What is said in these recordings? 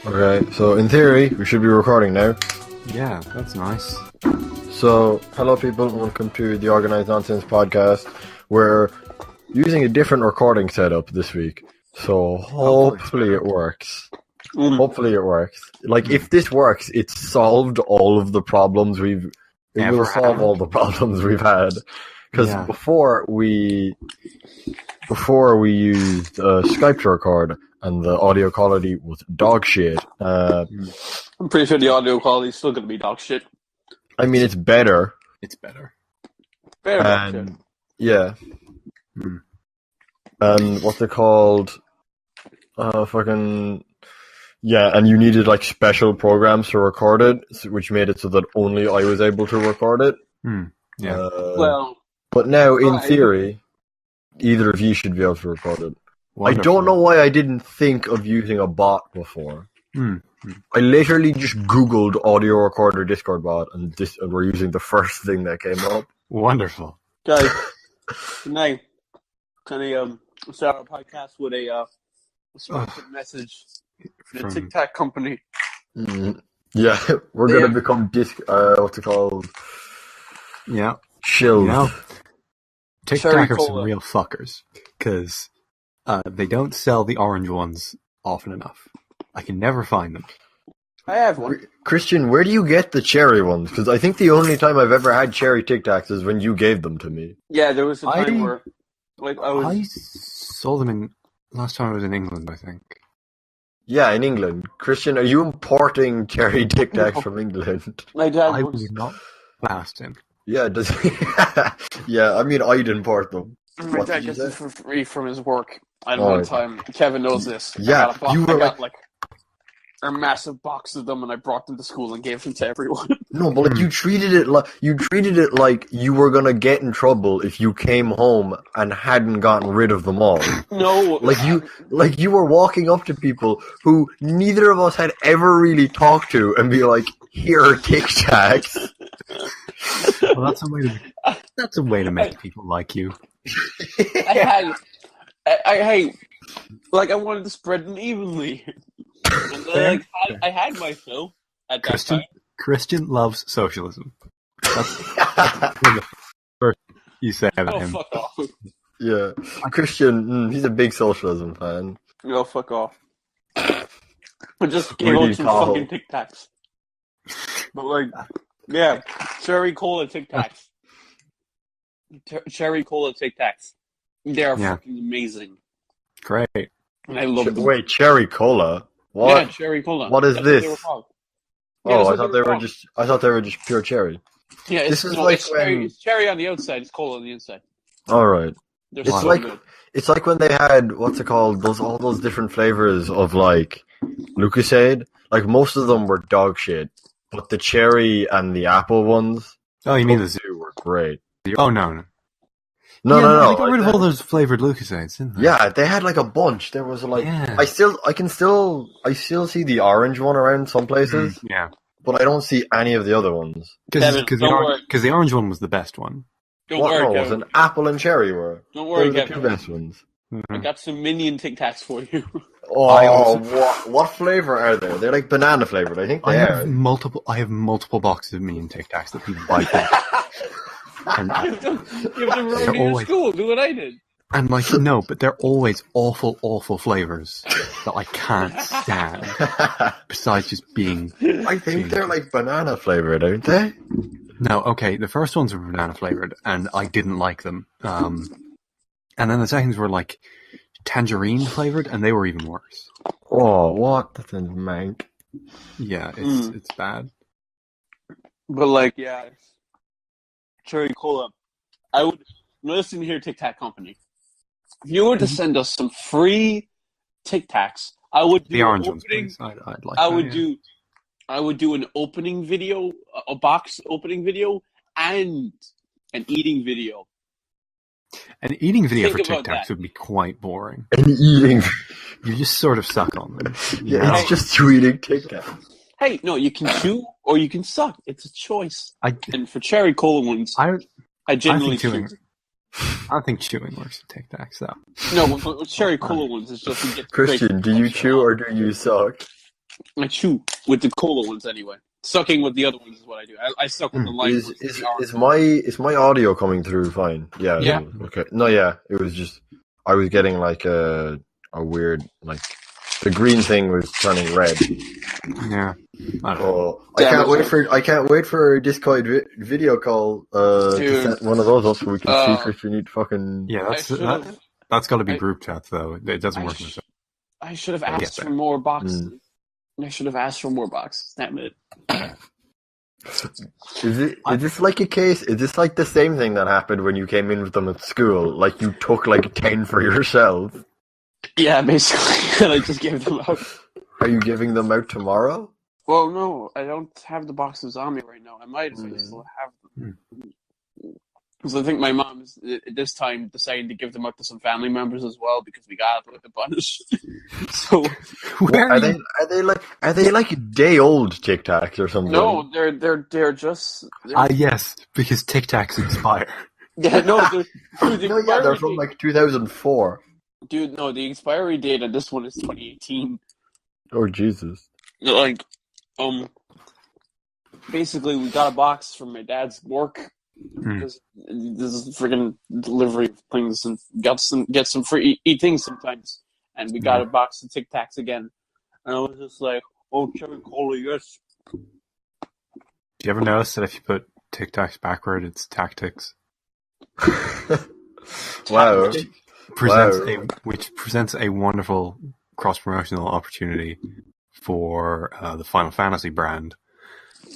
Okay, so in theory, we should be recording now. Yeah, that's nice. So, hello people, welcome to the Organised Nonsense podcast. We're using a different recording setup this week, so hopefully it works. Hopefully it works. Like, if this works, it's solved all of the problems It will solve all the problems we've had. Because before we used Skype to record, and the audio quality was dog shit. I'm pretty sure the audio quality is still going to be dog shit. I mean, it's better. It's better. Very dog shit. Yeah. And what's it called? Yeah, and you needed like special programs to record it, which made it so that only I was able to record it. Yeah. But now, in theory, either of you should be able to record it. Wonderful. I don't know why I didn't think of using a bot before. I literally just Googled audio recorder Discord bot, and we're using the first thing that came up. Wonderful. Guys, tonight, can I start our podcast with a sponsored message from the Tic Tac company? Yeah, we're going to become what's it called? Yeah. Shield. You know, Tic Tac are some real fuckers, because they don't sell the orange ones often enough. I can never find them. I have one. Christian, where do you get the cherry ones? Because I think the only time I've ever had cherry Tic Tacs is when you gave them to me. Yeah, there was a time where I saw them last time I was in England, I think. Yeah, in England. Christian, are you importing cherry Tic Tacs from England? My dad I was not last in. Yeah, does he? Yeah, I mean, I'd import them. My dad gets them for free from his work. And one time, Kevin knows this. Yeah, I got a massive box of them, and I brought them to school and gave them to everyone. No, but like you treated it like you were gonna get in trouble if you came home and hadn't gotten rid of them all. No, like you were walking up to people who neither of us had ever really talked to and be like, "Here are Tic Tacs." Well, that's a way to make people like you. I wanted to spread them evenly. And I had my fill at that time. Christian loves socialism. That's the first you say about him. Fuck off. Yeah, Christian, he's a big socialism fan. No, fuck off. I just gave out some fucking Tic Tacs. But cherry cola Tic Tacs. Cherry cola Tic Tacs. They are fucking amazing. Great. And I love them. Wait, cherry cola? What? Yeah, cherry cola. What is this? What I thought they were just pure cherry. Yeah, it's cherry on the outside. It's cola on the inside. All right. Good. It's like when they had what's it called? All those different flavors of like Lucasade. Like most of them were dog shit, but the cherry and the apple ones. Oh, you mean the two were great. Oh no. No. They got rid of all those flavored Lucasades, didn't they? Yeah, they had like a bunch. There was like I still see the orange one around some places. Yeah, but I don't see any of the other ones. Because the orange one was the best one. Don't worry, Kevin. Was an apple and cherry were. Don't worry, Kevin. Kevin. The two best ones. I got some minion Tic Tacs for you. Oh, what flavor are they? They're like banana flavored. I think they are. I have multiple boxes of Minion Tic Tacs that people buy. And give them to school. Do what I did. And but they're always awful flavors that I can't stand. Besides just being, I think they're like banana flavored, aren't they? No, okay. The first ones were banana flavored, and I didn't like them. And then the seconds were like tangerine flavored, and they were even worse. Oh, what? That's a mank. Yeah, it's bad. But cherry cola. I would listen here, Tic Tac company. If you were to send us some free Tic Tacs, I would do the orange ones, please. I would do an opening video, a box opening video, and an eating video. An eating video for Tic Tacs would be quite boring. An eating, you just sort of suck on them. Yeah, it's just you eating Tic Tacs. Hey, no, you can chew or you can suck. It's a choice. And for cherry cola ones, I generally chew. I don't think chewing works with Tic Tacs, though. No, with cherry cola ones, it's just you get Christian, do you chew or do you suck? I chew with the cola ones anyway. Sucking with the other ones is what I do. I suck with the lime ones. Is my audio coming through fine? Yeah. Yeah. Okay. No, yeah. It was just I was getting like a weird like the green thing was turning red. Yeah. I can't wait for a Discord video call to set one of those up so we can see Chris. We need fucking that's got to be group chat though. It doesn't work. I should have asked for more boxes. I should have asked for more boxes. Damn it. Is this like a case? Is this like the same thing that happened when you came in with them at school? Like you took like 10 for yourself? Yeah, basically. And I just gave them out. Are you giving them out tomorrow? Well, no, I don't have the boxes on me right now. I might if I still have them. Because I think my mom is at this time deciding to give them out to some family members as well because we got with the bunch. So are they like day old Tic Tacs or something? No, they're just yes, because Tic Tacs expire. Yeah, no, they're from like 2004. Dude, no, the expiry date on this one is 2018. Oh Jesus! Like, basically, we got a box from my dad's work. Because this is freaking delivery of things and get some free eat things sometimes, and we got a box of Tic Tacs again, and I was just like, "Oh, cherry cola, yes." Do you ever notice that if you put Tic Tacs backward, it's tactics? Wow! Which presents a wonderful cross-promotional opportunity for the Final Fantasy brand.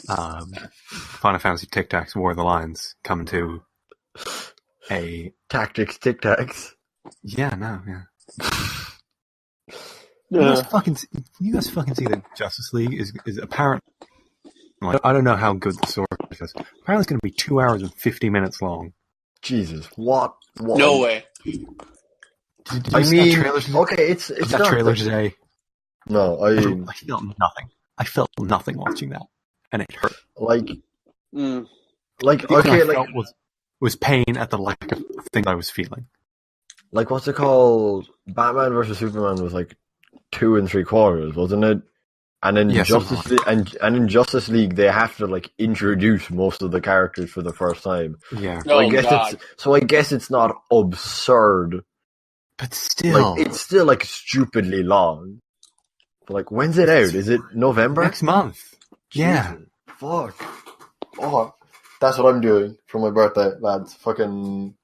Final Fantasy Tic Tacs War of the Lions coming to a Tactics Tic Tacs. Yeah. You guys fucking see that Justice League is apparent. Like, I don't know how good the source is. Apparently, it's going to be 2 hours and 50 minutes long. Jesus, what? No way. Did you see that trailer today? Okay, it's that trailer today. No, I felt nothing. I felt nothing watching that. And it hurt. Was pain at the lack of things I was feeling. Like, what's it called? Batman vs Superman was like 2 3/4, wasn't it? And in Justice League, and in Justice League, they have to like introduce most of the characters for the first time. Yeah. So I guess it's not absurd, but still, like, it's still like stupidly long. But like, when's it out? Is it November? Next month. Yeah. Jesus, fuck. Oh, that's what I'm doing for my birthday, lads. Fucking.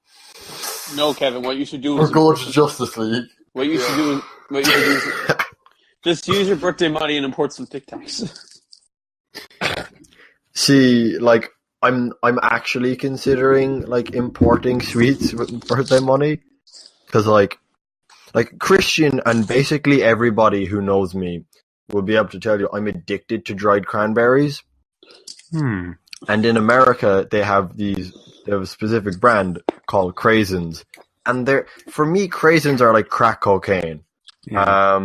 No, Kevin. What you should do is go to Justice League. What you should do is just use your birthday money and import some Tic Tacs. See, like, I'm actually considering like importing sweets with birthday money, because like Christian and basically everybody who knows me will be able to tell you I'm addicted to dried cranberries. And in America, they have a specific brand called Craisins, and for me, Craisins are like crack cocaine. Yeah.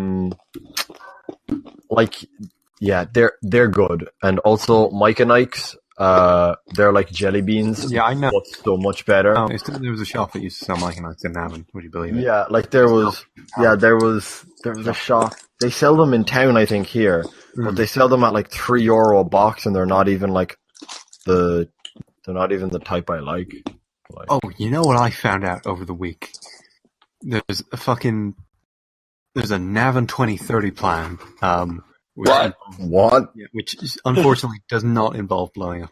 They're good, and also Mike and Ike's, they're like jelly beans. Yeah, I know. But so much better. There was a shop that used to sell Mike and Ike's in Navan. Would you believe it? Yeah, like there was a shop. They sell them in town, I think, here, but they sell them at like €3 a box, and they're not even like the type I like. Oh, you know what I found out over the week? There's a Navan 2030 plan. What? Which unfortunately does not involve blowing up.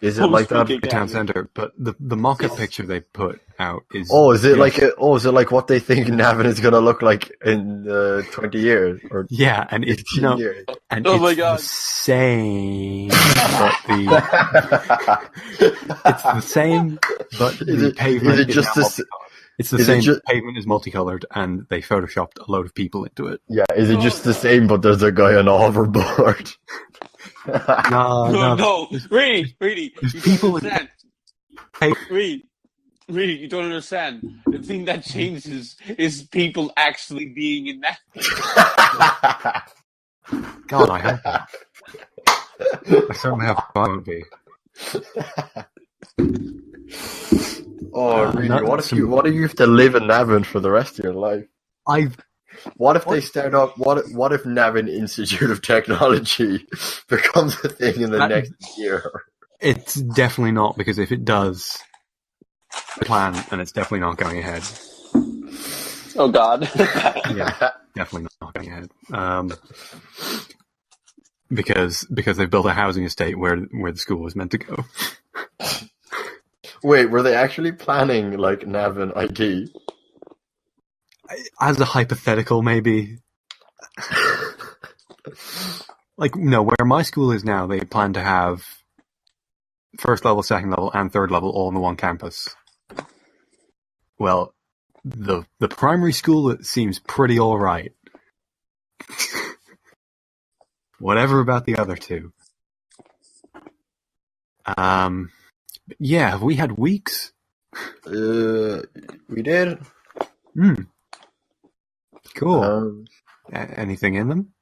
Is it like that at the town center? But the mock-up picture they put out is. Is it like what they think Navan is going to look like in 20 years? Or and it's years? And oh it's my God. the same. It's the same, but the pavement is just it's the same. Pavement is multicolored, and they photoshopped a load of people into it. Yeah, is it just the same, but there's a guy on a hoverboard? No. Reidy, you people don't understand. Reidy, you don't understand. The thing that changes is people actually being in that. God, I hope not. I certainly hope I won't be. Oh, really? What if you have to live in Navan for the rest of your life? What if they start up? What if Navin Institute of Technology becomes a thing in the next year? It's definitely not, because if it does, the plan, and it's definitely not going ahead. Oh God. Yeah, definitely not going ahead. Because they've built a housing estate where the school was meant to go. Wait, were they actually planning like Navin IT? As a hypothetical, maybe. Like, no, where my school is now, they plan to have first level, second level, and third level all on the one campus. Well, the primary school seems pretty alright. Whatever about the other two. Yeah, have we had weeks? We did. Cool. Anything in them?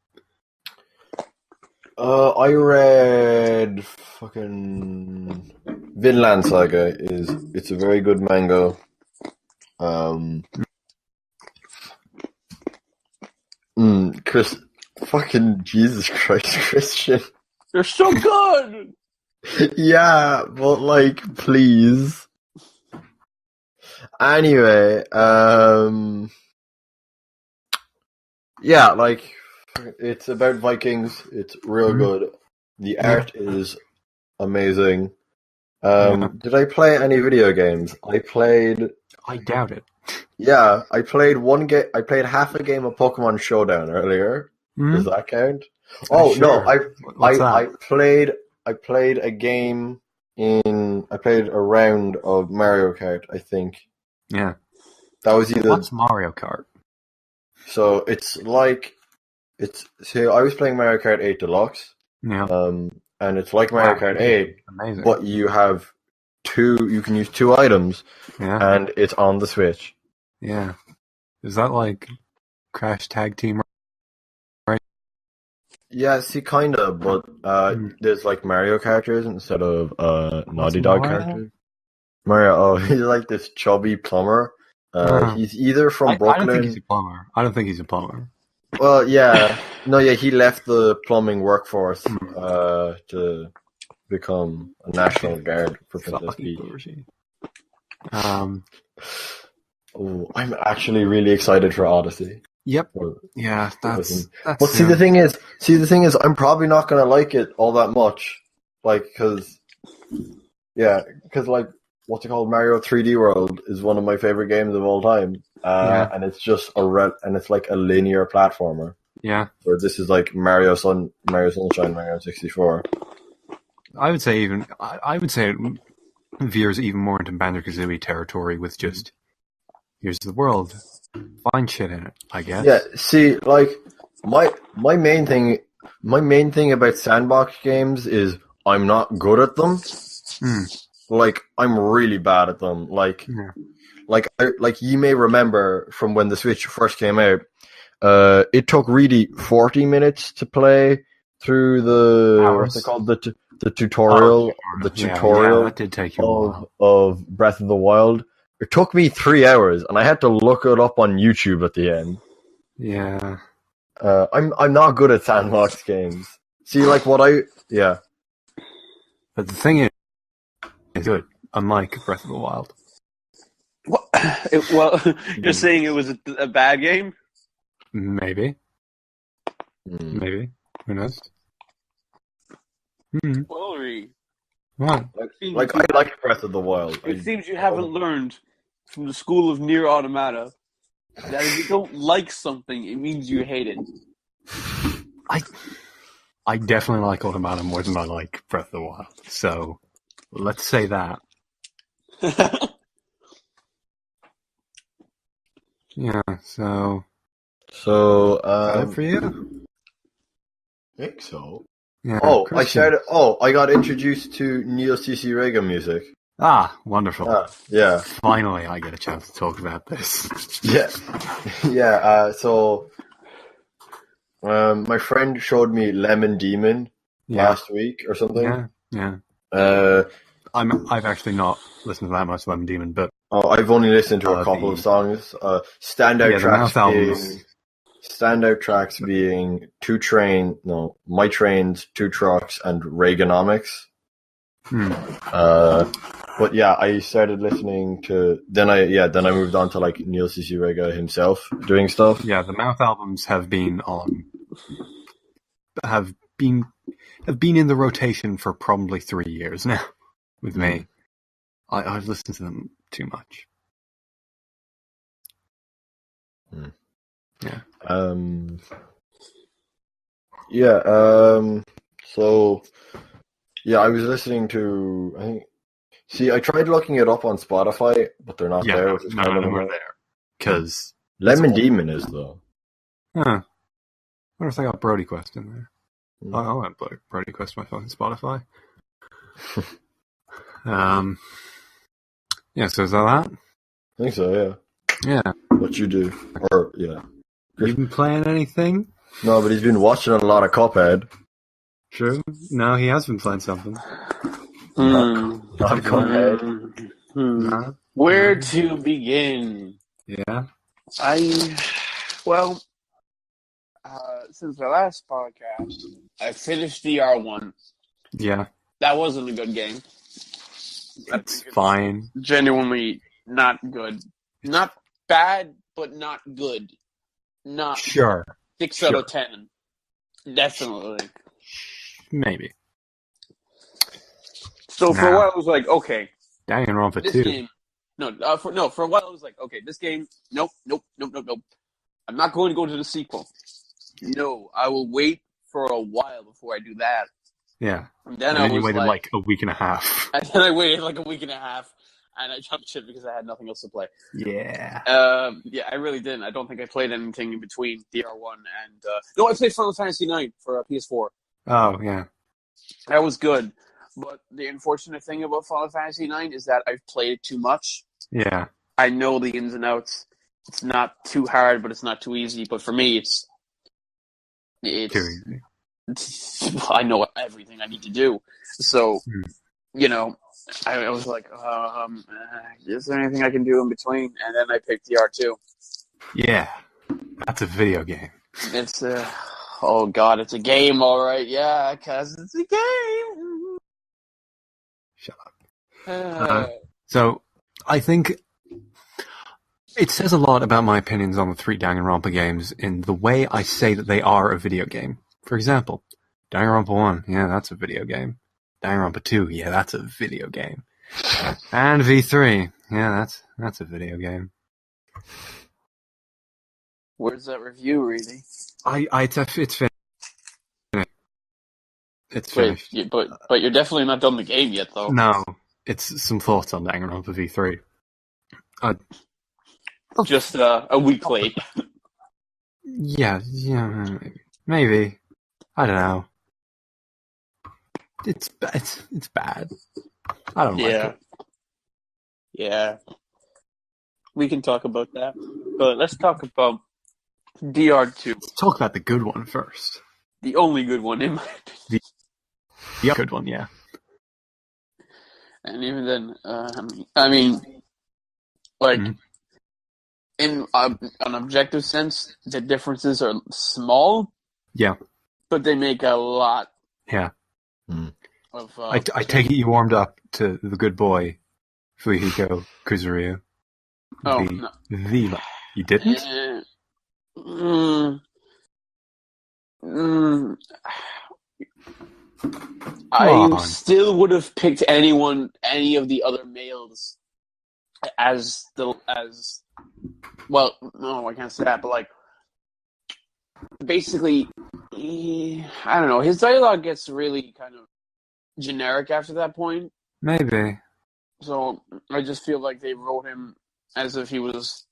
I read fucking Vinland Saga. It's a very good manga. Chris, fucking Jesus Christ, Christian. They're so good. Yeah, but like, please. Anyway, yeah, like, it's about Vikings. It's real good. The art is amazing. Did I play any video games? I doubt it. Yeah, I played one game. I played half a game of Pokemon Showdown earlier. Does that count? Oh sure. No, I played a game I played a round of Mario Kart, I think. Yeah. That was either. What's Mario Kart? So so I was playing Mario Kart 8 Deluxe. Yeah. And it's like Mario Kart 8, amazing. but you can use two items, and it's on the Switch. Yeah. Is that like Crash Tag Team? Right? Yeah, see, kinda, but there's like Mario characters instead of Naughty Dog characters. Mario, he's like this chubby plumber. He's either from Brooklyn. I don't think he's a plumber. I don't think he's a plumber. Well, yeah. No, yeah, he left the plumbing workforce to become a National Guard for Princess Peach. I'm actually really excited for Odyssey. Yep. Yeah, that's But see, the thing is, I'm probably not going to like it all that much. Like, because like, what's it called? Mario 3D World is one of my favorite games of all time. And it's just and it's like a linear platformer. Yeah. Where this is like Mario Sunshine, Mario 64. I would say it veers even more into Banjo-Kazooie territory with just, here's the world, find shit in it, I guess. Yeah, see, like, my main thing about sandbox games is I'm not good at them. Like, I'm really bad at them. Like you may remember from when the Switch first came out, it took Reidy 40 minutes to play through what's it called, the tutorial, that did take you a while. of Breath of the Wild. It took me 3 hours, and I had to look it up on YouTube at the end. Yeah. I'm not good at sandbox games. See, like But the thing is, it's good, unlike Breath of the Wild. Well, you're saying it was a bad game? Maybe. Maybe. Who knows? Glory. What? Like I like Breath of the Wild. It seems you haven't learned from the school of Nier Automata that if you don't like something, it means you hate it. I definitely like Automata more than I like Breath of the Wild. So let's say that. Yeah. So good for you. I think so. Yeah, I got introduced to Neo CC Rega music. Ah, wonderful. Yeah. Finally, I get a chance to talk about this. Yeah. Yeah, so my friend showed me Lemon Demon last week or something. Yeah. I've actually not listened to that much Lemon Demon, but I've only listened to a couple of songs. Standout tracks being standout tracks being My Trains, Two Trucks, and Reaganomics. But yeah, I started listening to. Then I moved on to like Neil Cicierega himself doing stuff. Yeah, the Mouth albums have been in the rotation for probably 3 years now with me. I've listened to them too much. Yeah. So yeah, I was listening to. I tried looking it up on Spotify, but they're not there. None of them are there. Because Lemon Demon is though. Huh. I wonder if I got Brody Quest in there. I'll add Brody Quest to my fucking Spotify. Yeah, so is that? I think so, yeah. Yeah. What you do. Or, yeah. You been playing anything? No, but he's been watching a lot of Cuphead. True. No, he has been playing something. Not Cuphead. Nah. Where to begin? Yeah. Since our last podcast, I finished DR1. Yeah. That wasn't a good game. That's fine. Genuinely not good. Not bad, but not good. Not sure. 6 out of 10. Definitely. Maybe. So for a while, I was like, okay. Danganronpa 2. Game, for a while, I was like, okay, this game, nope. I'm not going to go to the sequel. No, I will wait for a while before I do that. Yeah. And then you waited like a week and a half. And then I waited like a week and a half, and I jumped ship because I had nothing else to play. Yeah. I really didn't. I don't think I played anything in between DR1 and... I played Final Fantasy IX for PS4. Oh, yeah. That was good. But the unfortunate thing about Final Fantasy IX is that I've played it too much. Yeah. I know the ins and outs. It's not too hard, but it's not too easy. But for me, it's too easy. I know everything I need to do. So, I was like, is there anything I can do in between? And then I picked DR2. Yeah. That's a video game. It's oh God, it's a game, all right. Yeah, because it's a game. Shut up. So, I think it says a lot about my opinions on the 3 Danganronpa games in the way I say that they are a video game. For example, Danganronpa 1, yeah, that's a video game. Danganronpa 2, yeah, that's a video game. And V3, yeah, that's a video game. Where's that review, Reidy? It's finished. It's finished. But you're definitely not done the game yet, though. No, it's some thoughts on Danganronpa V3. Just a week late. Yeah, maybe. I don't know. It's bad. I don't like it. Yeah. We can talk about that. But let's talk about DR2. Let's talk about the good one first. The only good one, in my opinion. The good one, yeah. And even then, in an objective sense, the differences are small. Yeah. But they make a lot. Yeah. Of, I take it you warmed up to the good boy, Fuyuhiko Kuzuryu. No. You didn't? I still would have picked any of the other males well, no, I can't say that, but like, basically, I don't know, his dialogue gets really kind of generic after that point. Maybe. So I just feel like they wrote him as if he was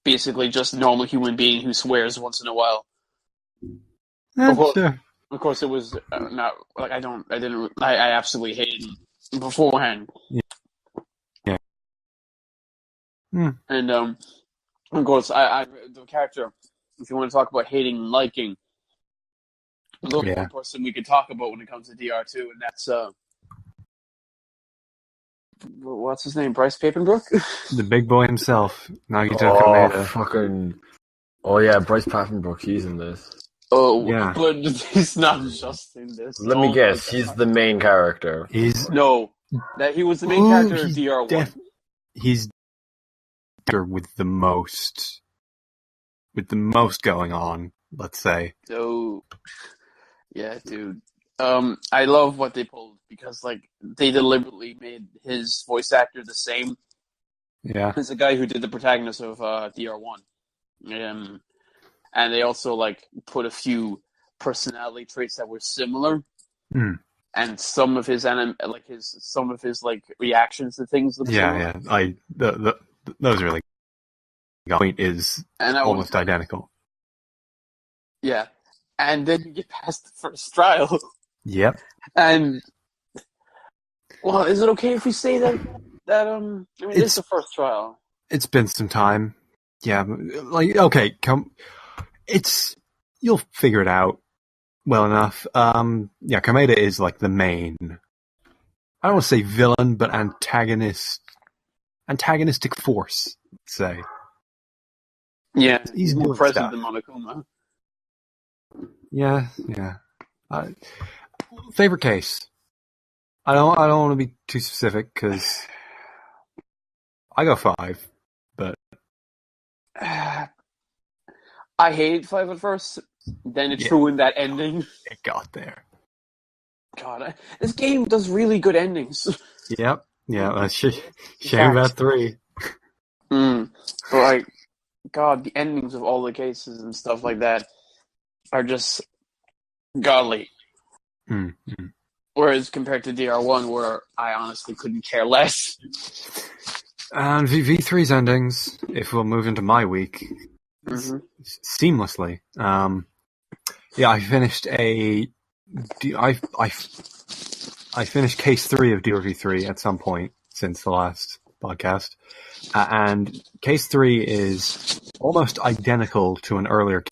basically just a normal human being who swears once in a while. Sure. Of course, it was not like I absolutely hated him beforehand. Yeah. And of course, I the character. If you want to talk about hating and liking, the only one person we could talk about when it comes to DR2, and that's what's his name? Bryce Papenbrook? The big boy himself, Nagito Kameda. Kameda. Fucking Oh yeah, Bryce Papenbrook, he's in this. Oh, Yeah. but he's not just in this. Let me Oh guess, my he's God. the main character. No, that he was the main character of DR1. He's with the most going on, let's say. So, yeah, dude. I love what they pulled because, like, they deliberately made his voice actor the same Yeah. as the guy who did the protagonist of DR1. And they also, like, put a few personality traits that were similar. Mm. And some of his reactions to things look similar. Yeah. Those are really point is And almost identical. Yeah. And then you get past the first trial. Yep. And well, is it okay if we say that this is the first trial? It's been some time. Yeah, like okay, you'll figure it out well enough. Yeah, Kameda is like the main, I don't want to say villain, but antagonistic force, let's say. Yeah, He's more doing present stuff. than Monokuma. Yeah. Favorite case. I don't want to be too specific because I go 5, but I hated 5 at first. Then it threw in that ending. It got there. God, this game does really good endings. Yep. Yeah. Shame about 3. But like, God, the endings of all the cases and stuff like that are just godly. Mm-hmm. Whereas compared to DR1, where I honestly couldn't care less. And V3's endings, if we'll move into my week, seamlessly. Yeah, I finished I finished case 3 of DRV3 at some point since the last podcast. And case 3 is almost identical to an earlier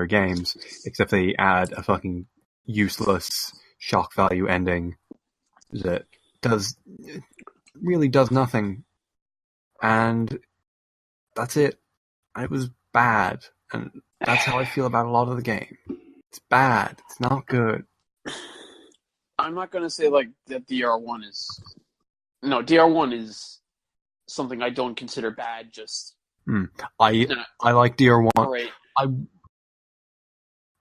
games, except they add a fucking useless shock value ending that really does nothing. And that's it. And it was bad. And that's how I feel about a lot of the game. It's bad. It's not good. I'm not going to say like that DR1 is... No, DR1 is something I don't consider bad, just... I like DR1. Great. I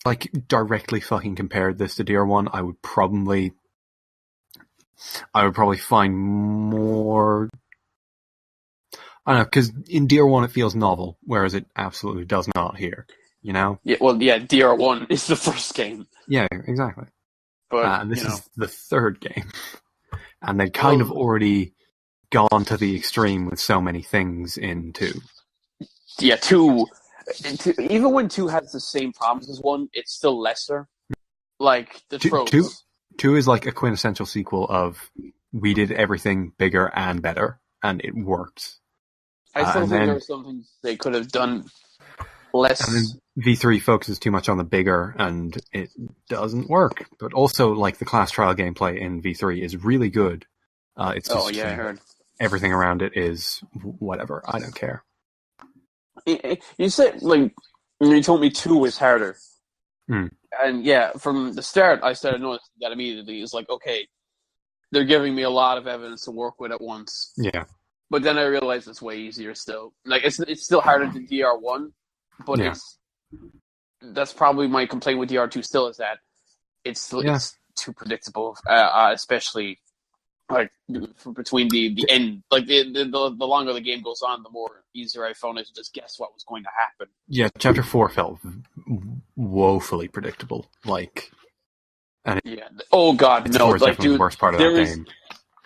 like directly fucking compared this to DR1. I would probably find more... I don't know, because in DR1 it feels novel, whereas it absolutely does not here, you know? Yeah, well, yeah, DR1 is the first game. Yeah, exactly. But this is the third game. And they'd kind of already gone to the extreme with so many things in 2. Yeah, 2... Even when 2 has the same problems as 1, it's still lesser. Like, the tropes. 2 is like a quintessential sequel of we did everything bigger and better, and it worked. I still think there were some things they could have done less. And then V3 focuses too much on the bigger, and it doesn't work. But also, like, the class trial gameplay in V3 is really good. It's just I heard. Everything around it is whatever. I don't care. You said, like, you told me 2 was harder. And yeah, from the start, I started noticing that immediately. It's like, okay, they're giving me a lot of evidence to work with at once. Yeah. But then I realized it's way easier still. Like, it's still harder than DR1, but that's probably my complaint with DR2 still, is that it's too predictable, especially like between the end. Like the longer the game goes on, the more easier I found it to just guess what was going to happen. Yeah, Chapter 4 felt woefully predictable. Like, oh god, no! Like, dude, the worst part of that game.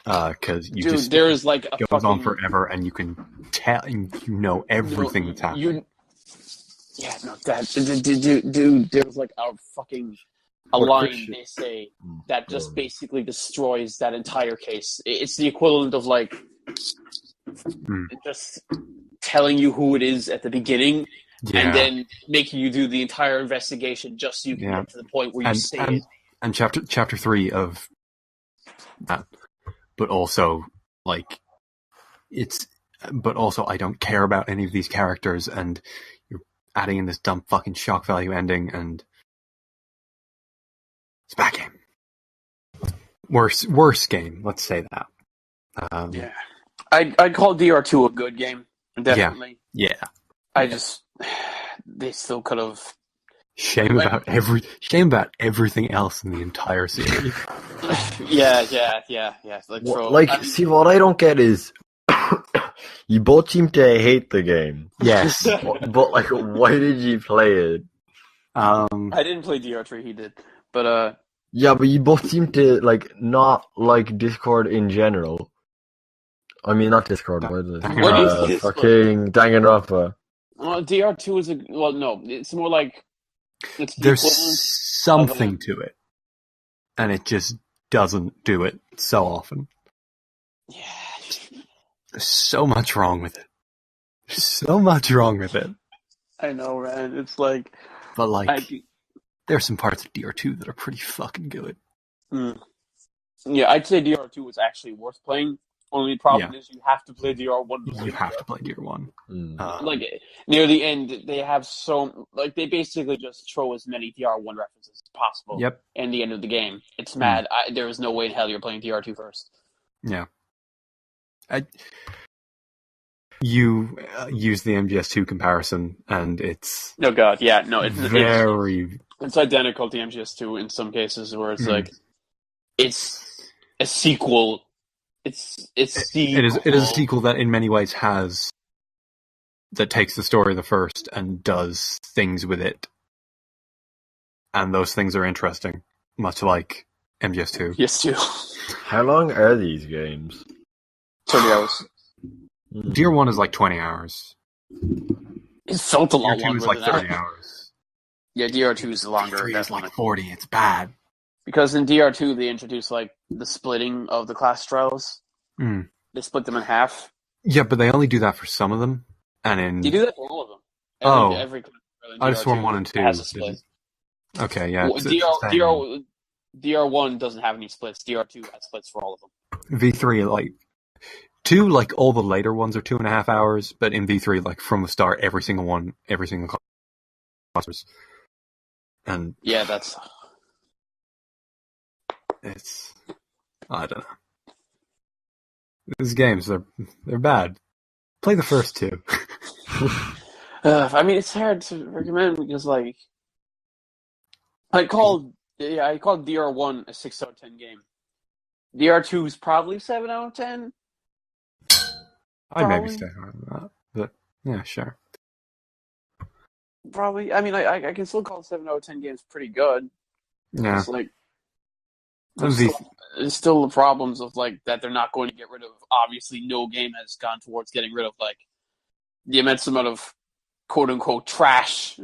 Because there is like a goes on forever, and you can tell, you know everything that's happening. Dude, there's like a line they say that just basically destroys that entire case. It's the equivalent of like just telling you who it is at the beginning, and then making you do the entire investigation just so you can get to the point where you say it. And chapter 3 of that. But also, like, but also I don't care about any of these characters, and you're adding in this dumb fucking shock value ending, and it's a bad game. Worse game, let's say that. Yeah. I'd call DR2 a good game, definitely. Yeah. They still could have... Shame about everything else in the entire series. Yeah. See, what I don't get is you both seem to hate the game. Yes. but like, why did you play it? I didn't play DR3, he did. But, yeah, but you both seem to, like, not like Discord in general. I mean, not Discord, what is it? Fucking Danganronpa. DR2 is no, it's more like... There's something to it, and it just doesn't do it so often. Yeah. There's so much wrong with it. I know, man. It's like... But, like, there's some parts of DR2 that are pretty fucking good. Yeah, I'd say DR2 was actually worth playing. Only problem is you have to play DR1. You have to play DR1. Like, near the end, they have they basically just throw as many DR1 references as possible. Yep. In the end of the game. It's mad. There is no way in hell you're playing DR2 first. Yeah. You use the MGS2 comparison, and it's... Oh god, yeah, no, it's identical to MGS2 in some cases, where it's like, it's a sequel. It is a sequel that in many ways takes the story of the first and does things with it. And those things are interesting, much like MGS2. Yes, too. How long are these games? 30 hours. DR1 is like 20 hours. It felt a lot DR2 longer is like 30 hours. Yeah, DR2 is longer. DR3 is like 40. It's bad. Because in DR2, they introduced, like, the splitting of the class trials. They split them in half. Yeah, but they only do that for some of them. And you do that for all of them. Every I just sworn 1 and 2 has a split. Okay, yeah. DR1 doesn't have any splits. DR2 has splits for all of them. V3, like... 2, like, all the later ones are 2.5 hours, but in V3, like, from the start, every single class. And... yeah, that's... It's... I don't know. These games, they're bad. Play the first 2. I mean, it's hard to recommend because, like... I called DR1 a 6 out of 10 game. DR2 is probably 7 out of 10. I'd maybe stay higher than that, but yeah, sure. Probably. I mean, I can still call 7 out of 10 games pretty good. Yeah. It's like there's still the problems of like that they're not going to get rid of. Obviously, no game has gone towards getting rid of like the immense amount of quote unquote trash,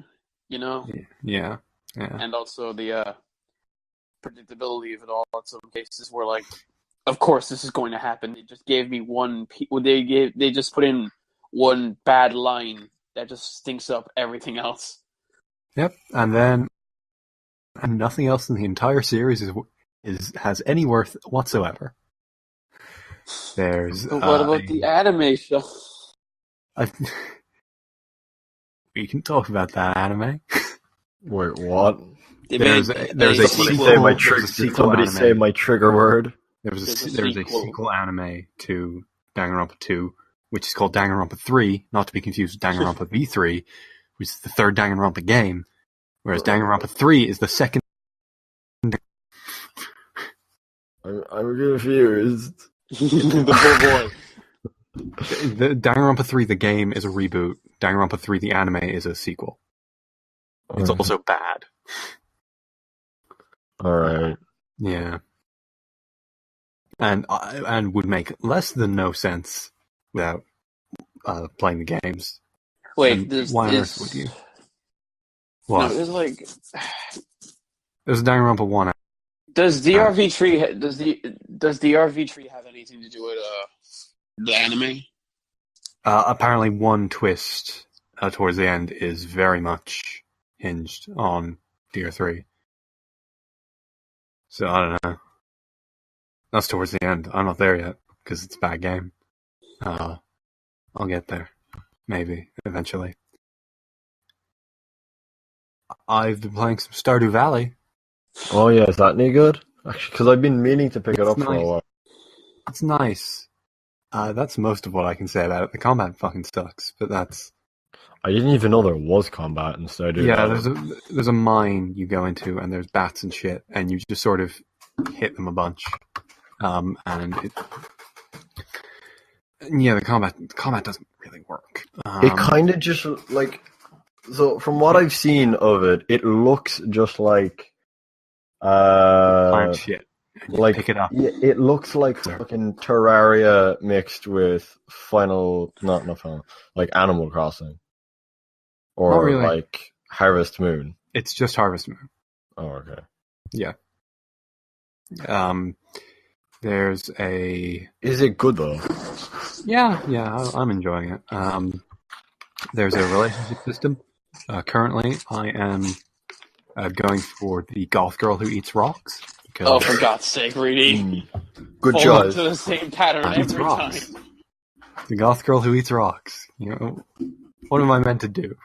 you know. Yeah. And also the predictability of it all. In some cases, where like, of course, this is going to happen. They just gave me they just put in one bad line that just stinks up everything else. Yep, and nothing else in the entire series has any worth whatsoever. There's what about the anime show? We can talk about that anime. Wait, what? There's a sequel. Somebody say my trigger word. There's a sequel anime to Danganronpa 2, which is called Danganronpa 3, not to be confused with Danganronpa V3, which is the third Danganronpa game, whereas Danganronpa 3 is the second. I'm confused. The poor boy. The Danganronpa 3, the game, is a reboot. Danganronpa 3, the anime, is a sequel. It's also bad. Alright. Yeah. And would make less than no sense without playing the games. Wait, why on earth would you? What? No, there's like... There's Danganronpa 1. Does DRV3 does DRV3 have anything to do with the anime? Apparently, one twist towards the end is very much hinged on DR3. So I don't know. That's towards the end. I'm not there yet because it's a bad game. I'll get there, maybe eventually. I've been playing some Stardew Valley. Oh yeah, is that any good? Actually, because I've been meaning to pick it up for a while. It's nice. That's most of what I can say about it. The combat fucking sucks, but that's... I didn't even know there was combat in Stardew Valley. There's a mine you go into, and there's bats and shit, and you just sort of hit them a bunch. And the combat doesn't really work. It kind of just, like... So, from what I've seen of it, it looks just like... shit. Like, pick it up. It looks like fucking Terraria mixed with like Animal Crossing. Or really. like Harvest Moon. It's just Harvest Moon. Oh, okay. Yeah. There's a... Is it good, though? Yeah, I'm enjoying it. There's a relationship system. Currently, I am going for the goth girl who eats rocks. Oh, for God's sake, Reidy. Good Fall choice. into the same pattern every time. The goth girl who eats rocks. You know, what am I meant to do?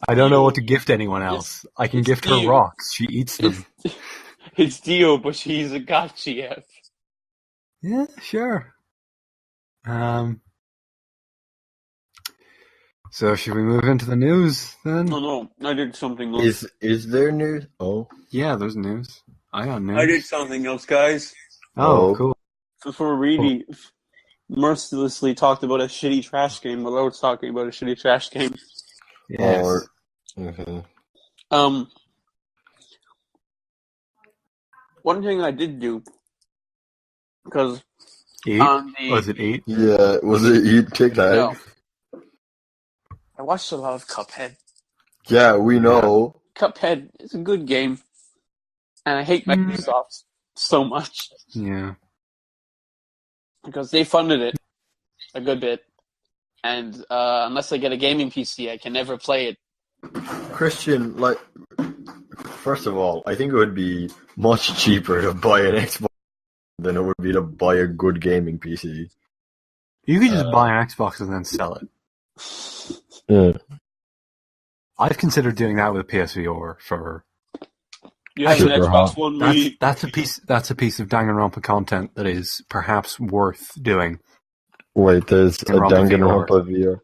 I don't know what to gift anyone else. I can gift her rocks. She eats them. It's Dio, but she's a goth GF. Yeah, sure. So should we move into the news then? No, I did something else. Is there news? Oh. Yeah, there's news. I got news. I did something else, guys. Oh, cool. Before Reidy mercilessly talked about a shitty trash game, while I was talking about a shitty trash game. Yes. One thing I did do, because was it 8? Yeah, was it Eat Tic Tac? No. I watched a lot of Cuphead. Yeah, we know. Cuphead is a good game, and I hate Microsoft so much. Yeah. Because they funded it a good bit, and unless I get a gaming PC, I can never play it. Christian, like, first of all, I think it would be much cheaper to buy an Xbox than it would be to buy a good gaming PC. You could just buy an Xbox and then sell it. Yeah. I've considered doing that with PSVR for... You have an Xbox One. That's a piece of Danganronpa content that is perhaps worth doing. Wait, there's a Danganronpa VR.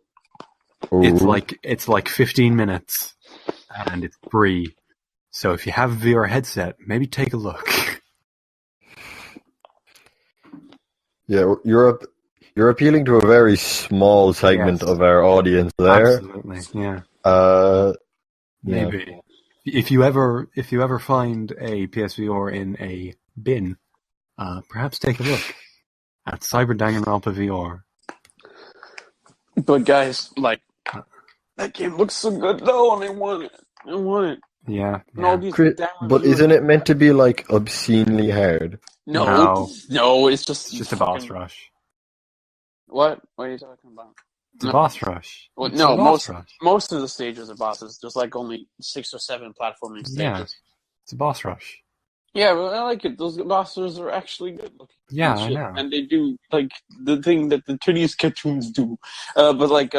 It's like 15 minutes, and it's free. So if you have a VR headset, maybe take a look. Yeah, you're appealing to a very small segment of our audience there. Absolutely, yeah. Maybe. Yeah. If you ever find a PSVR in a bin, perhaps take a look at Cyber Danganronpa VR. But guys, like, that game looks so good though, and I want it. Yeah. But isn't it meant to be like obscenely hard? No, it's just a boss rush. What are you talking about? It's a boss rush. Well, most of the stages are bosses. There's like only 6 or 7 platforming stages. Yeah, it's a boss rush. Yeah, but I like it. Those bosses are actually good looking. Yeah, I know. And they do like the thing that the titties cartoons do. But like,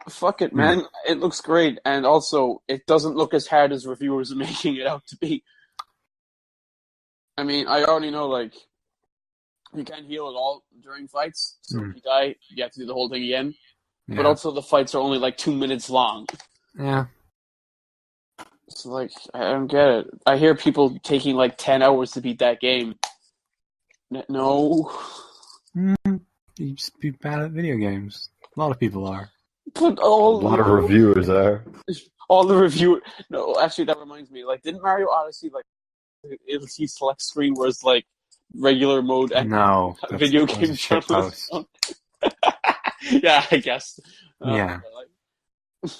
fuck it, man. It looks great, and also it doesn't look as hard as reviewers are making it out to be. I mean, I already know, like, you can't heal at all during fights, so if you die, you have to do the whole thing again. Yeah. But also, the fights are only like 2 minutes long. Yeah. So, like, I don't get it. I hear people taking like 10 hours to beat that game. No. You just be bad at video games. A lot of people are. But a lot of reviewers are. All the reviewers. No, actually, that reminds me. Like, didn't Mario Odyssey, like, it'll see select screen where it's like regular mode and video game journalist? Yeah, I guess. Yeah.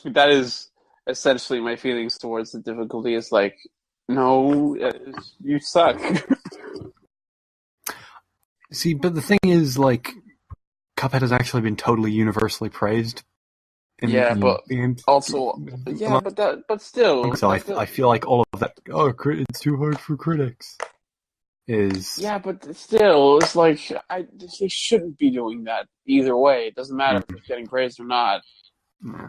That is essentially my feelings towards the difficulty. Is like, no, you suck. See, but the thing is, like, Cuphead has actually been totally universally praised. But still. So I feel like all of that. Oh, it's too hard for critics. Yeah, but still, it's like they shouldn't be doing that either way. It doesn't matter if it's getting praised or not. Yeah.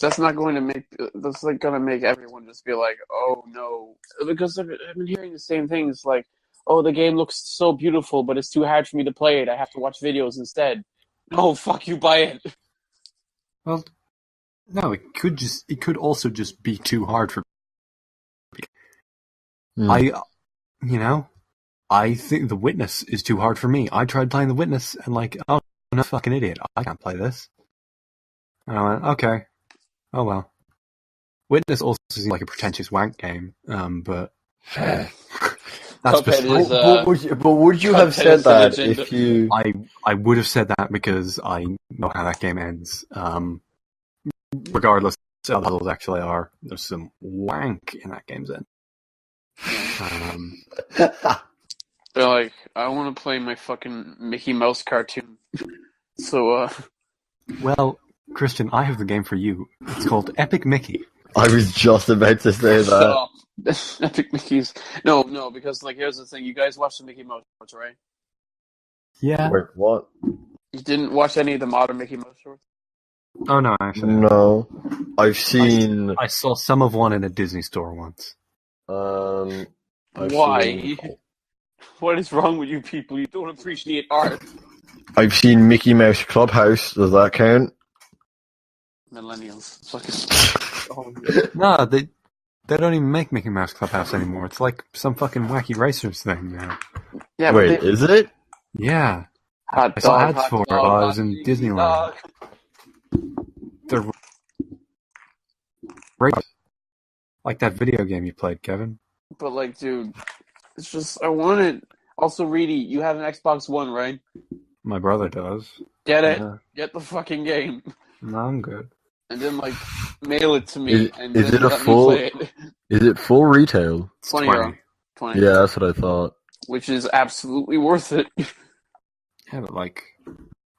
That's not going to make. That's like going to make everyone just be like, "Oh no," because I've been hearing the same things like, "Oh, the game looks so beautiful, but it's too hard for me to play it. I have to watch videos instead." No, fuck you, buy it. Well, no, it could also just be too hard for. I think The Witness is too hard for me. I tried playing The Witness and like, oh, I'm a fucking idiot. I can't play this. And I went, okay. Oh well. Witness also seems like a pretentious wank game, but that's Cuphead is, but would you have said that if you? I would have said that because I know how that game ends. Regardless of how the puzzles actually are, there's some wank in that game's end. They're like, I want to play my fucking Mickey Mouse cartoon. So, Well, Christian, I have the game for you. It's called Epic Mickey. I was just about to say that. Epic Mickey's. No, because, like, here's the thing. You guys watch the Mickey Mouse shorts, right? Yeah. Wait, what? You didn't watch any of the modern Mickey Mouse shorts? Oh, no, actually. No. I've seen... I saw some of one in a Disney store once. I've Why? seen- What is wrong with you people? You don't appreciate art. I've seen Mickey Mouse Clubhouse. Does that count? Millennials. No, they don't even make Mickey Mouse Clubhouse anymore. It's like some fucking wacky racers thing now. Yeah, Wait, is it? Yeah. Hot I saw dog, ads hot for it dog, while I hot was in cheese Disneyland. dog. They're racers. Like that video game you played, Kevin. But, like, dude, it's just, I want it. Also, Reidy, you have an Xbox One, right? My brother does. Get it. Yeah. Get the fucking game. No, I'm good. And then, like, mail it to me. And Is then it a let full- me play it. Is it full retail? It's 20 euro. 20. Yeah, that's what I thought. Which is absolutely worth it. Yeah, but like,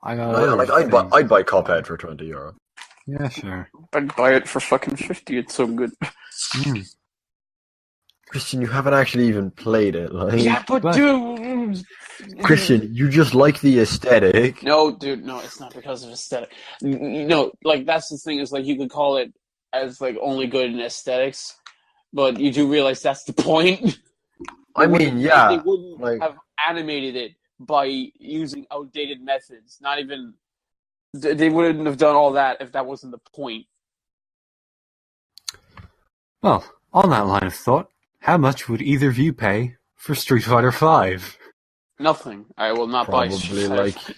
I got I'd buy Cuphead for €20. Yeah, sure. I'd buy it for fucking 50. It's so good. Christian, you haven't actually even played it. Like, Yeah, but dude. Christian, you just like the aesthetic. No, dude, no, it's not because of aesthetic. No, like, that's the thing is, like, you could call it as, like, only good in aesthetics, but you do realize that's the point. I mean, yeah. They wouldn't like, have animated it by using outdated methods. Not even... They wouldn't have done all that if that wasn't the point. Well, on that line of thought, how much would either of you pay for Street Fighter V? Nothing. I will not buy Street probably Fighter.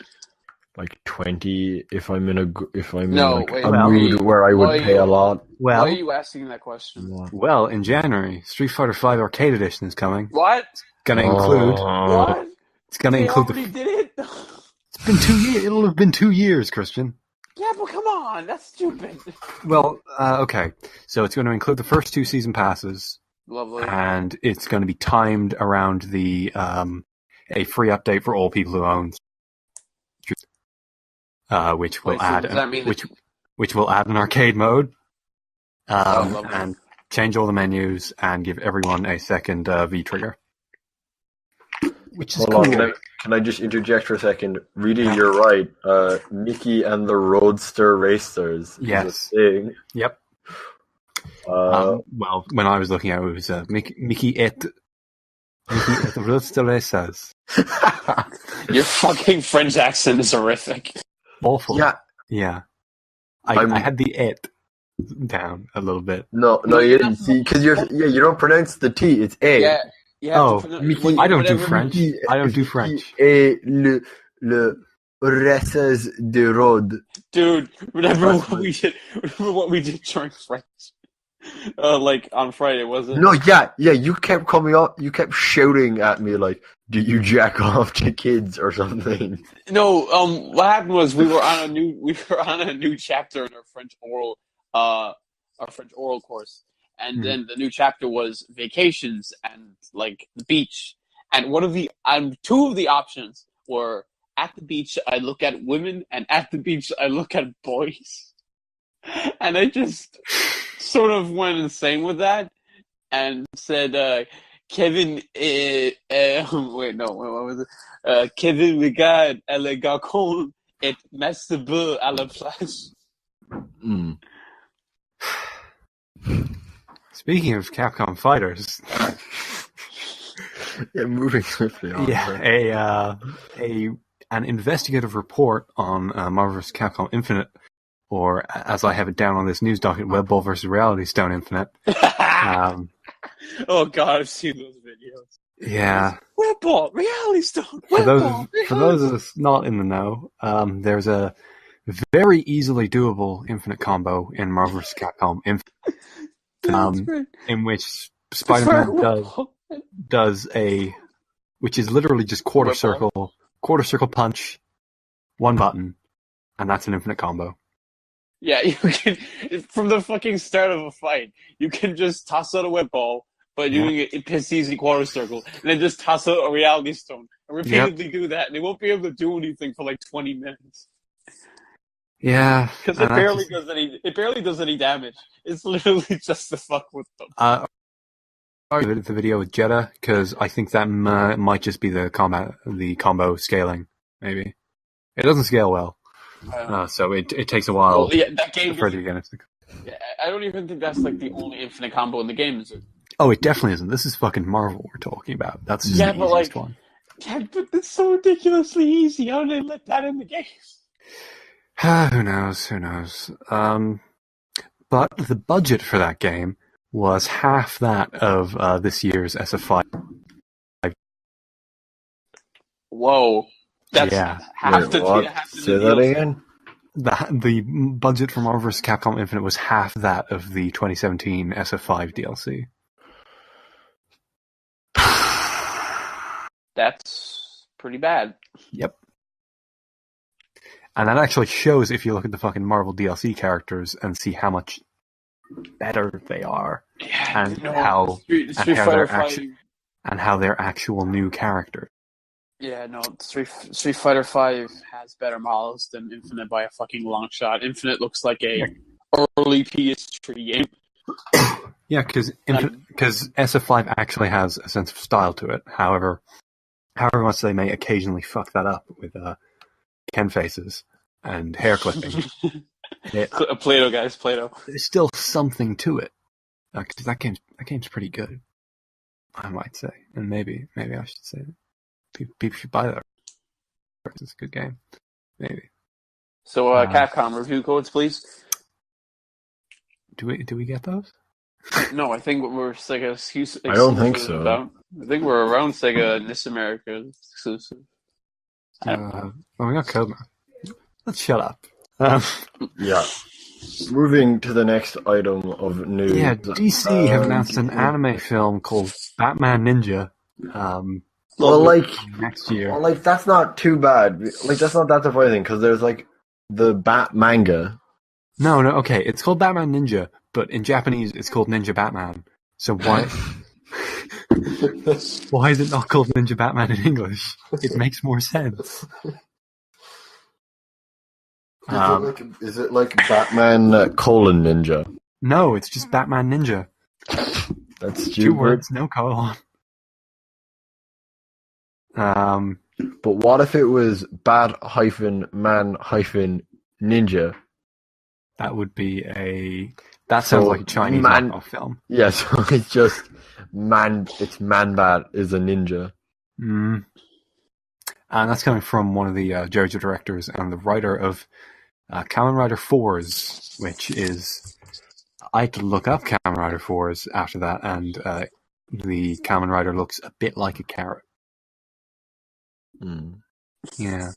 like 20 if I'm in a wait, a mood where I would pay a lot. Why are you asking that question? Well, in January, Street Fighter V Arcade Edition is coming. What? Gonna include. What? It's gonna include They already did it? It's been 2 years. It'll have been 2 years, Christian. Yeah, but come on, that's stupid. Well, okay. So it's going to include the first 2 season passes. Lovely. And it's going to be timed around the a free update for all people who own, which will which will add an arcade mode, and change all the menus and give everyone a second V trigger. Which is cool. Can I just interject for a second? Reading, you're right. Mickey and the Roadster Racers. Yes. Thing. Yep. Well, when I was looking at it, it was Mickey et the Roadster Racers. Your fucking French accent is horrific. Awful. Yeah. I had the et down a little bit. No, you didn't see because you don't pronounce the T. It's A. Yeah. Mickey, I don't do French. I don't do French. Et le Racers de Road. Dude, remember what we did during French? Like on Friday, was it? No, yeah. You kept coming up. You kept shouting at me like, "Do you jack off to kids or something?" No. What happened was we were on a new chapter in our French oral course, and then the new chapter was vacations and like the beach. And two of the options were at the beach I look at women, and at the beach I look at boys. And I just sort of went insane with that and said, Kevin, wait, no, what was it? Kevin regarde le garçon et masturbeur à la plage. Speaking of Capcom fighters, yeah, moving swiftly on. Yeah, an investigative report on Marvel vs. Capcom Infinite, or as I have it down on this news docket, Web Ball vs. Reality Stone Infinite. Oh god, I've seen those videos. Yeah. Web Ball, Reality Stone. For those of us not in the know, there's a very easily doable Infinite combo in Marvel vs. Capcom Infinite, in which Spider-Man does which is literally just quarter circle punch, one button, and that's an infinite combo. Yeah, you can, from the fucking start of a fight, you can just toss out a whip ball by doing it piss easy quarter circle, and then just toss out a reality stone, and repeatedly do that, and they won't be able to do anything for like 20 minutes. Yeah. Because it barely does any damage. It's literally just to fuck with them. The video with Jeddah, because I think that might just be the combo scaling, maybe. It doesn't scale well. So it takes a while that game for it to get into. Yeah, I don't even think that's like the only infinite combo in the game, is it? Oh, it definitely isn't. This is fucking Marvel we're talking about. That's just the easiest one. Yeah, but it's so ridiculously easy. How did they let that in the game? Who knows? But the budget for that game was half that of this year's SF5. Whoa. That's half the Say that again? The budget for Marvel vs. Capcom Infinite was half that of the 2017 SF5 DLC. That's pretty bad. Yep. And that actually shows if you look at the fucking Marvel DLC characters and see how much better they are, and how they're actual new characters. Yeah, no, Street Fighter V has better models than Infinite by a fucking long shot. Infinite looks like a early PS3 game. Yeah, because SF5 actually has a sense of style to it. However much they may occasionally fuck that up with Ken faces and hair clipping. Play-Doh, guys, Play-Doh. There's still something to it. Because that game's pretty good, I might say. And maybe I should say that. People should buy that. It's a good game. Maybe. So, Capcom review codes, please. Do we get those? No, I think we're Sega exclusive. I don't think so. I think we're around Sega in this America exclusive. Well, we got Code. Let's shut up. Yeah. Moving to the next item of news. Yeah, DC have announced an anime film called Batman Ninja. Next year. Well, that's not too bad. That's not that surprising because there's the Bat manga. No, okay, it's called Batman Ninja, but in Japanese it's called Ninja Batman. So why is it not called Ninja Batman in English? It makes more sense. Is it like Batman : Ninja? No, it's just Batman Ninja. That's stupid. 2 words, no colon. But what if it was Bat Man Ninja? That would be that sounds like a Chinese knockoff film. Yeah, so it's just it's Man-Bat is a ninja. And that's coming from one of the JoJo directors and the writer of Kamen Rider 4s, which is... I had to look up Kamen Rider 4s after that, and the Kamen Rider looks a bit like a carrot. Yeah.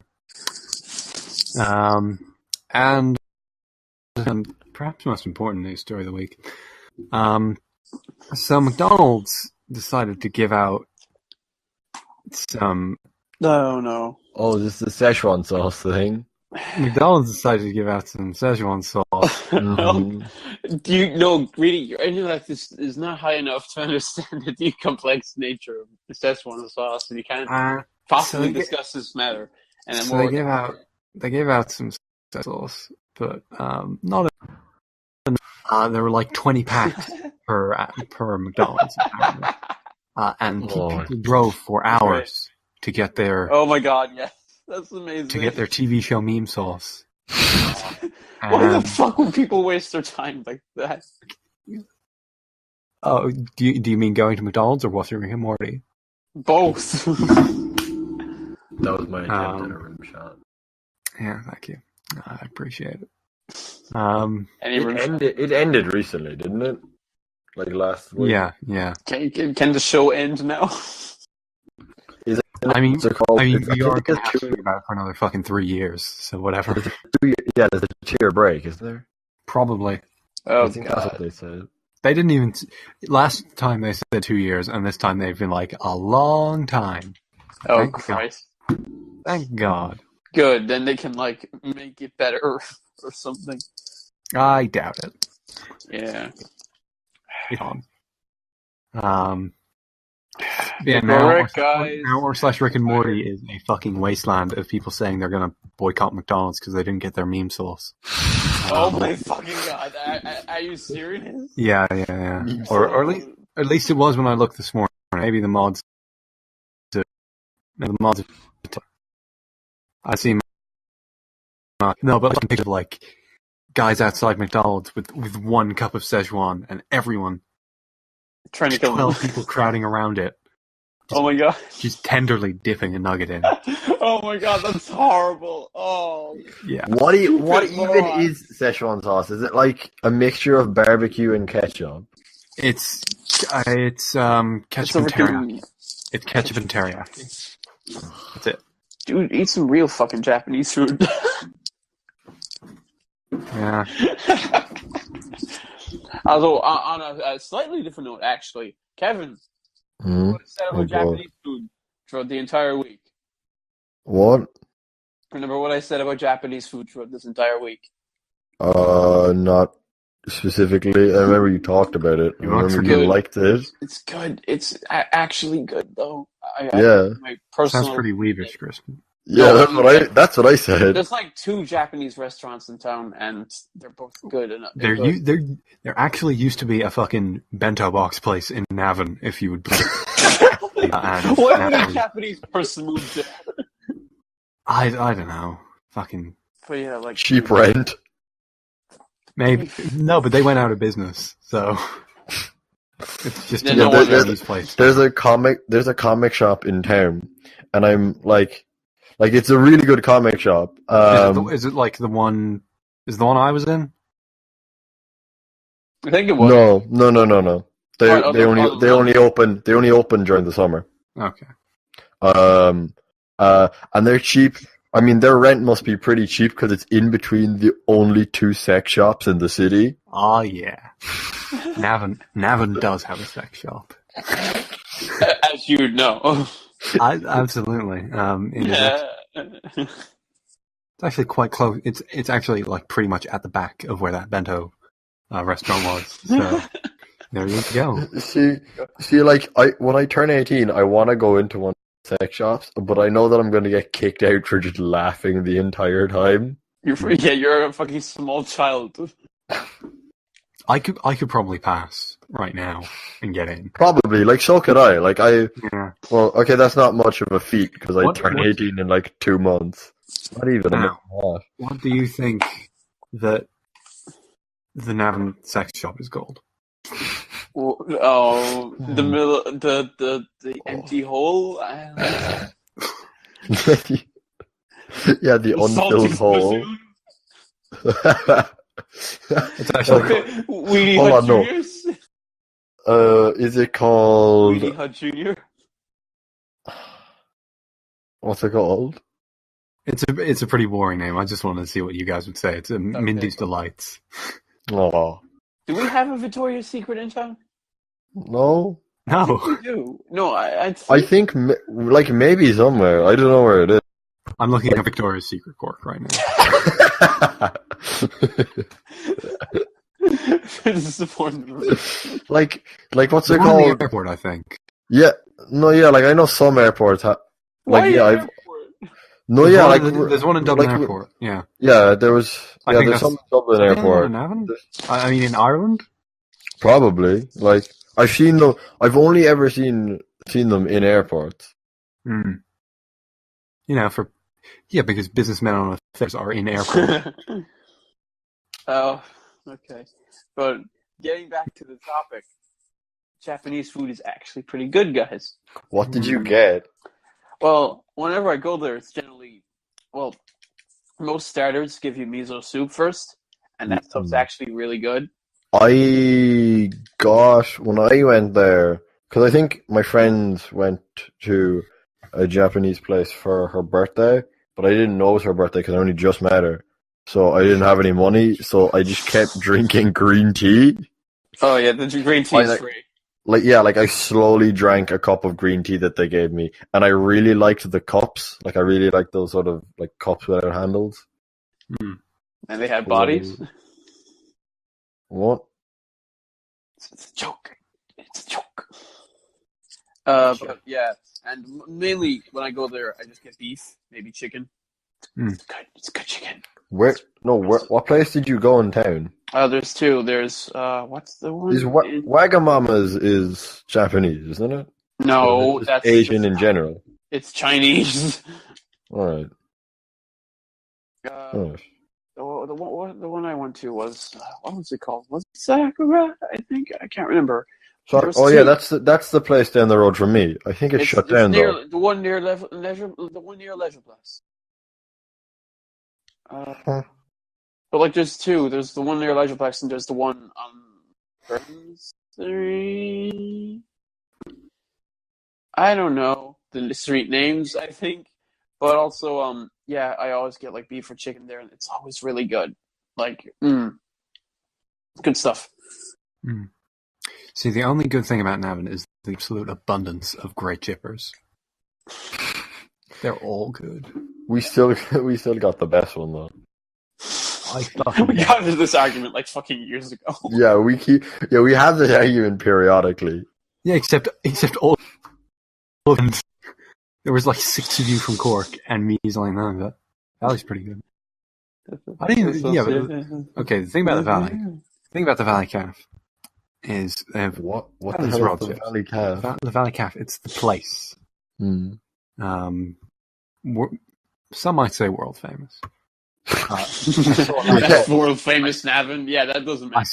And perhaps most important news story of the week. So McDonald's decided to give out some... No. Oh, this is the Szechuan sauce thing. McDonald's decided to give out some Szechuan sauce. Do you know, really, your intellect is not high enough to understand the complex nature of the Szechuan sauce, and you can't possibly discuss this matter. And so they gave out some sauce, but not enough. There were like 20 packs per McDonald's, apparently. And people drove for hours to get their... Oh my god, yes. That's amazing. To get their TV show meme sauce. Why the fuck would people waste their time like that? Oh, do you mean going to McDonald's or watching Rick and Morty? Both. That was my attempt at a rim shot. Yeah, thank you. I appreciate it. It ended recently, didn't it? Like last week. Yeah. Can the show end now? Is it, I mean, we are going going to talk about it for another fucking 3 years, so whatever. Yeah, there's a 2-year break, is there? Probably. Oh, I think that's what they said. They didn't even... Last time they said 2 years, and this time they've been like, a long time. Oh, Thank Christ. God. Thank God. Good, then they can, like, make it better or something. I doubt it. Yeah. Yeah, Broderick, now / Rick and Morty is a fucking wasteland of people saying they're going to boycott McDonald's because they didn't get their meme sauce. Oh my fucking God. Are you serious? Yeah. Or at least it was when I looked this morning. Maybe the mods... I see... No, but like a picture of like guys outside McDonald's with 1 cup of Szechuan and everyone... Trying to kill 12 people crowding around it. Oh my God. Just tenderly dipping a nugget in. Oh my God, that's horrible. Oh. Yeah. What even is Szechuan sauce? Is it like a mixture of barbecue and ketchup? It's ketchup and teriyaki. It's ketchup and teriyaki. That's it. Dude, eat some real fucking Japanese food. Yeah. Although, on a slightly different note, actually, Kevin, what is said about Japanese food throughout the entire week? What? Remember what I said about Japanese food throughout this entire week? Not specifically. I remember you talked about it. I remember you liked it. It's good. It's actually good, though. My personal... Sounds pretty weavish, Crispin. Yeah, that's what I said. There's like 2 Japanese restaurants in town, and they're both good. And There actually used to be a fucking bento box place in Navan, if you would believe. What would a Japanese person move to? I don't know. Fucking... But yeah, like cheap rent. Maybe. No, but they went out of business, so... It's just a Japanese place. There's a comic shop in town, and I'm like it's a really good comic shop. Is it like the one? Is the one I was in? I think it was. No. They only open during the summer. Okay. And they're cheap. I mean, their rent must be pretty cheap because it's in between the only 2 sex shops in the city. Oh yeah. Navan does have a sex shop. As you would know. Absolutely. It's actually quite close. It's actually like pretty much at the back of where that bento restaurant was. So there you go. See, like when I turn 18, I want to go into one of the sex shops, but I know that I'm going to get kicked out for just laughing the entire time. You're a fucking small child. I could probably pass right now and get in. Probably, like so could I. Like Yeah. Well, okay, that's not much of a feat because I turned 18 in like 2 months. Not even a month and a half. What do you think that the Navan sex shop is called? Oh, the middle, the empty hole. Yeah, the unfilled hole. It's actually Weedy Hut Juniors. Is it called Weedy Hut Junior? What's it called? It's a pretty boring name. I just wanted to see what you guys would say. It's Mindy's Delights. Oh. Do we have a Victoria's Secret in town? No. No. We do. No, I think like maybe somewhere. I don't know where it is. I'm looking at Victoria's Secret Cork right now. like what's it One called? in the airport, I think. Yeah. No, yeah, like I know some airports have like there's one in Dublin Airport. Yeah. Yeah, there's some in Dublin Airport. I mean in Ireland? Probably. Like I've seen them. I've only ever seen them in airports. You know, for Yeah, because businessmen on affairs are in airports. Oh, okay. But getting back to the topic, Japanese food is actually pretty good, guys. What did you get? Well, whenever I go there, it's generally, well, most starters give you miso soup first, and that stuff's actually really good. When I went there, because I think my friends went to a Japanese place for her birthday, but I didn't know it was her birthday because I only just met her. So I didn't have any money, so I just kept drinking green tea. Oh yeah, the green tea is free. I slowly drank a cup of green tea that they gave me, and I really liked the cups. Like I really liked those sort of like cups without handles. And they had bodies. What? It's a joke. It's a joke. But yeah, and mainly when I go there, I just get beef, maybe chicken. It's good. It's good chicken. What place did you go in town? There's two. There's what's the one? Wagamama's is Japanese, isn't it? No, that's Asian in general. It's Chinese. All right. The one I went to was what was it called? Was it Sakura? I think I can't remember. Yeah, that's the place down the road from me. I think it's shut down though. The one near Leisure Plus. But like, there's two. There's the one near Leisureplex, and there's the one on Burns Street. I don't know the street names. I think, but also, I always get like beef or chicken there, and it's always really good. Like, good stuff. See, the only good thing about Navan is the absolute abundance of great chippers. They're all good. We still got the best one though. We got into this argument like fucking years ago. Yeah, we have this argument periodically. Yeah, except all of them. There was like 6 of you from Cork, and me is only none of it. Valley's pretty good. I didn't even. Yeah, but okay. The thing about the Valley Calf is they have what the hell is the Valley Calf? The Valley Calf. It's the place. Some might say world famous. That's world famous Navan. Yeah, that doesn't matter.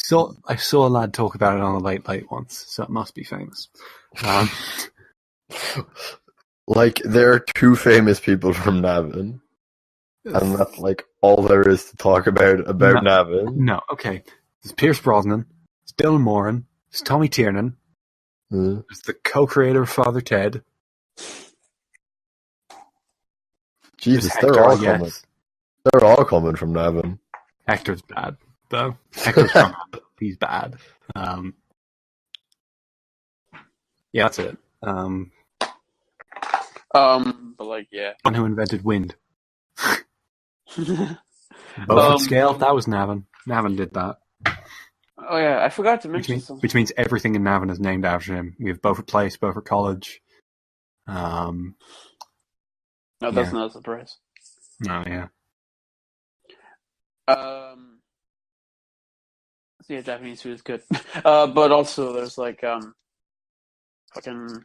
I saw a lad talk about it on a late once, so it must be famous. Like there are 2 famous people from Navan, and that's like all there is to talk about Navan. No, okay. There's Pierce Brosnan. There's Dylan Moran. There's Tommy Tiernan. There's the co-creator of Father Ted. Jesus, they're all coming. They're all coming from Navan. Hector's bad, though. Hector's from he's bad. Yeah, that's it. But like, yeah. One who invented wind. Beaufort scale, that was Navan. Navan did that. Oh yeah, I forgot to mention something. Which means everything in Navan is named after him. We have Beaufort Place, Beaufort College. No, that's not a surprise. No, yeah. So yeah, Japanese food is good. But also there's like fucking.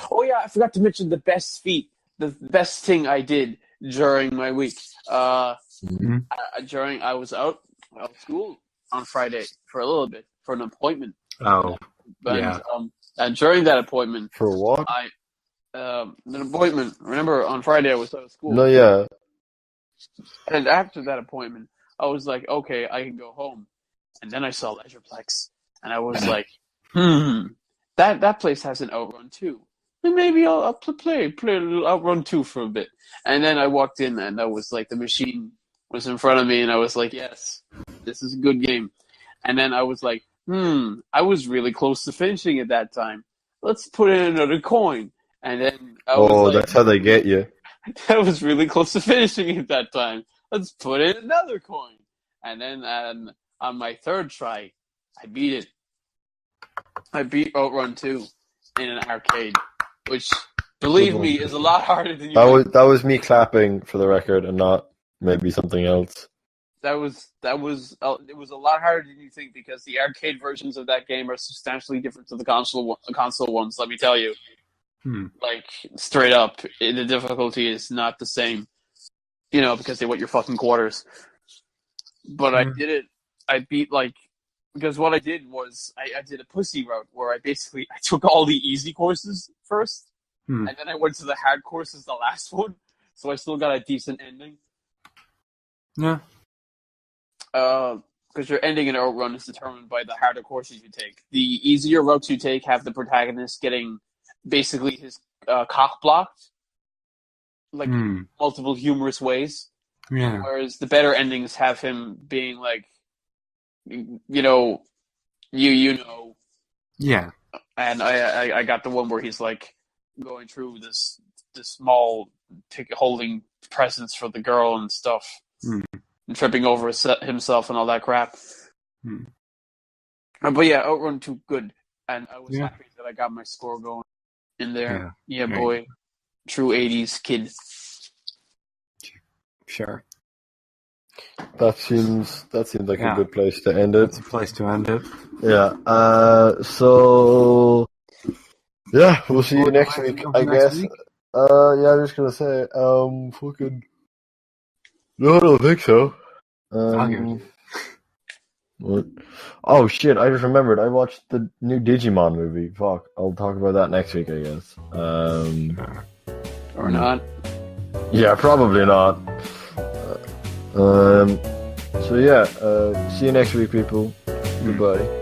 Oh yeah, I forgot to mention the best thing I did during my week. I was out of school on Friday for a little bit for an appointment. Oh, and during that appointment, for what? An appointment. Remember, on Friday I was out of school. No, yeah. And after that appointment, I was like, okay, I can go home. And then I saw Leisureplex, and I was like, that place has an Outrun 2. Maybe I'll play a little Outrun 2 for a bit. And then I walked in, and I was like, the machine was in front of me, and I was like, yes, this is a good game. And then I was like, I was really close to finishing at that time. Let's put in another coin. And then I was like, that's how they get you. I was really close to finishing at that time. Let's put in another coin. And then on my third try, I beat it. I beat Outrun 2 in an arcade, which, believe me, is a lot harder than you think. That was me clapping for the record, and not maybe something else. It was a lot harder than you think, because the arcade versions of that game are substantially different to the console ones. Let me tell you. Like, straight up, the difficulty is not the same. because they want your fucking quarters. But I did it. I beat because what I did was I did a pussy route where I took all the easy courses first, and then I went to the hard courses the last one. So I still got a decent ending. Yeah. Because your ending in Outrun is determined by the harder courses you take. The easier routes you take have the protagonist getting basically his cock blocked, multiple humorous ways. Yeah. Whereas the better endings have him being Yeah. And I got the one where he's going through this small holding presents for the girl and stuff. And tripping over himself and all that crap. But yeah, Outrun 2 good. And I was happy that I got my score going in there. Yeah, boy. True 80s kid. Sure. That seems like a good place to end it. That's a place to end it. Yeah. So yeah, we'll see you next week, I guess. Week? Yeah, I'm just gonna say, fucking. No, I don't think so. What? Oh shit! I just remembered. I watched the new Digimon movie. Fuck! I'll talk about that next week, I guess. Or not? Yeah, probably not. So yeah, see you next week, people. Goodbye.